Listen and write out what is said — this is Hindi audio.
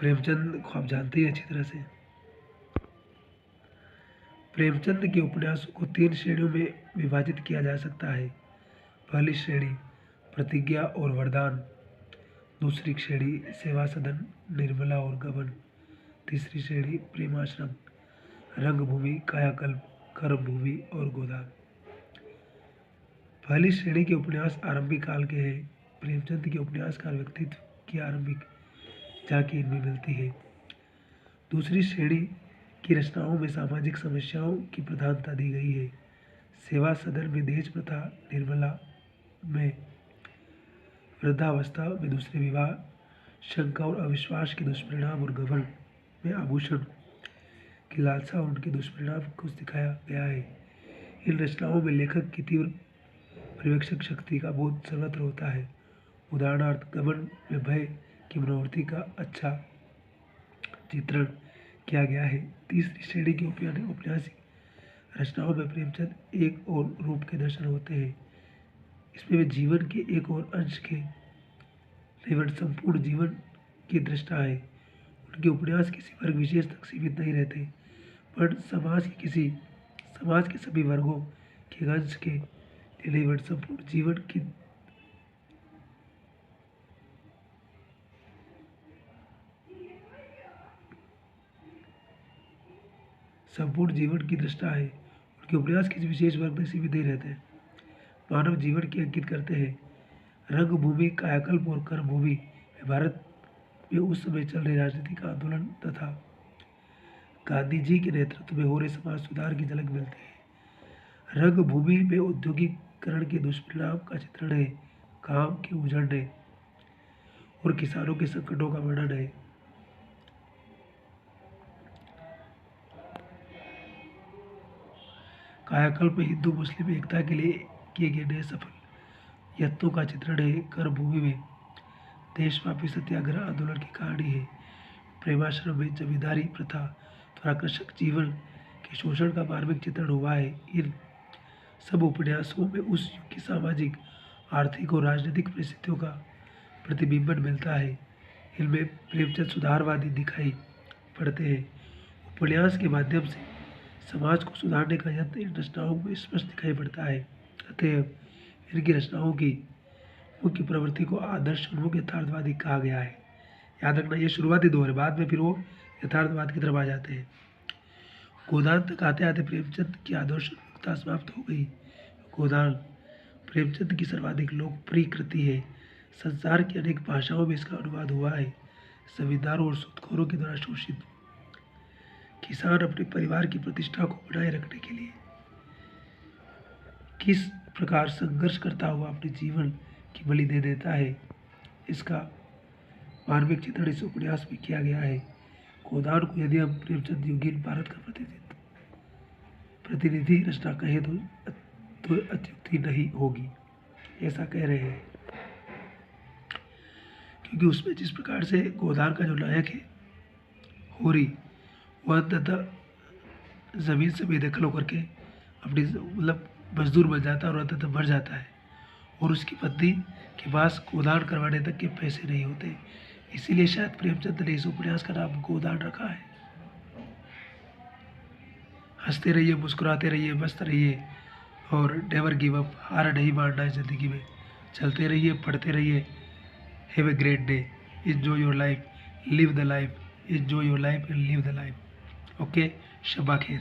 प्रेमचंद को आप जानते ही अच्छी तरह से। प्रेमचंद के उपन्यासों को 3 श्रेणियों में विभाजित किया जा सकता है। पहली श्रेणी प्रतिज्ञा और वरदान, दूसरी श्रेणी सेवा सदन, निर्मला और गबन, तीसरी श्रेणी प्रेमाश्रम, रंगभूमि, कायाकल्प, कर्मभूमि और गोदान। पहली श्रेणी के उपन्यास आरंभिक काल के हैं। प्रेमचंद के उपन्यासकार व्यक्तित्व की आरंभिक झांकी इनमें मिलती है। दूसरी श्रेणी की रचनाओं में सामाजिक समस्याओं की प्रधानता दी गई है। सेवा सदन में दहेज प्रथा, निर्मला में वृद्धावस्था में दूसरे विवाह, शंका और अविश्वास के दुष्परिणाम और गबन में आभूषण की लालसा और उनके दुष्परिणाम को दिखाया गया है। इन रचनाओं में लेखक की तीव्र पर्यवेक्षक शक्ति का बोध सर्वत्र होता है। उदाहरणार्थ गबन में भय की मनोवृत्ति का अच्छा चित्रण किया गया है। तीसरी श्रेणी की औपन्यासिक रचनाओं में प्रेमचंद एक और रूप के दर्शन होते हैं। इसमें वे जीवन के एक और अंश के नहीं संपूर्ण जीवन की दृष्टा है। उनके उपन्यास किसी वर्ग विशेष तक सीमित नहीं रहते, पर समाज के सभी वर्गों के अंश के लिए नहीं संपूर्ण जीवन की दृष्टा है। उनके उपन्यास किसी विशेष वर्ग तक सीमित नहीं रहते, मानव जीवन की अंकित करते हैं। रंगभूमि, कायाकल्प और कर्मभूमि में भारत में उस समय चल रहे राजनीतिक आंदोलन तथा गांधी जी के नेतृत्व में हो रहे समाज सुधार की झलक मिलती है। रंगभूमि में औद्योगिकरण के दुष्परिणाम का चित्रण है। काम के उजड़ने और किसानों के संकटों का वर्णन है। कायाकल्प में हिंदू मुस्लिम एकता के लिए किए गए नए सफल यत्नों का चित्रण है। कर्मभूमि में देशव्यापी सत्याग्रह आंदोलन की कहानी है। प्रेमाश्रम में जमींदारी प्रथा द्वारा कृषक जीवन के शोषण का मार्मिक चित्रण हुआ है। इन सब उपन्यासों में उस युग की सामाजिक, आर्थिक और राजनीतिक परिस्थितियों का प्रतिबिंबन मिलता है। इनमें प्रेमचंद सुधारवादी दिखाई पड़ते हैं। उपन्यास के माध्यम से समाज को सुधारने का यत्न इन रचनाओं में स्पष्ट दिखाई पड़ता है। अतएव इनकी रचनाओं की मुख्य प्रवृत्ति को आदर्श उन्मुख यथार्थवादी कहा गया है। याद रखना, ये शुरुआती दौर है, बाद में फिर वो यथार्थवाद की तरफ आ जाते हैं। गोदान तक आते आते प्रेमचंद की आदर्श उन्मुखता समाप्त हो गई। गोदान प्रेमचंद की सर्वाधिक लोकप्रिय कृति है। संसार की अनेक भाषाओं में इसका अनुवाद हुआ है। जमींदारों और सूदखोरों के द्वारा शोषित किसान अपने परिवार की प्रतिष्ठा को बनाए रखने के लिए किस प्रकार संघर्ष करता हुआ अपने जीवन की बलि दे देता है, इसका मार्मिक चित्रण इस उपन्यास में किया गया है। गोदान को यदि हम प्रेमचंद युगीन भारत का प्रतिनिधि रचना कहे तो अत्युक्ति नहीं होगी, ऐसा कह रहे हैं। क्योंकि उसमें जिस प्रकार से गोदान का जो नायक है होरी, वह अंततः ज़मीन से बेदखल होकर के अपनी मतलब मजदूर बन जाता है और अंततः मर जाता है, और उसकी पत्नी के पास गोदान करवाने तक के पैसे नहीं होते। इसीलिए शायद प्रेमचंद ने इस उपन्यास का नाम गोदान रखा है। हंसते रहिए, मुस्कुराते रहिए, मस्त रहिए और नेवर गिव अप, हार नहीं मानना है ज़िंदगी में। चलते रहिए, पढ़ते रहिए। Have a great day, enjoy your life, live the life, enjoy your life and live the life. Okay, शब्बा खैर।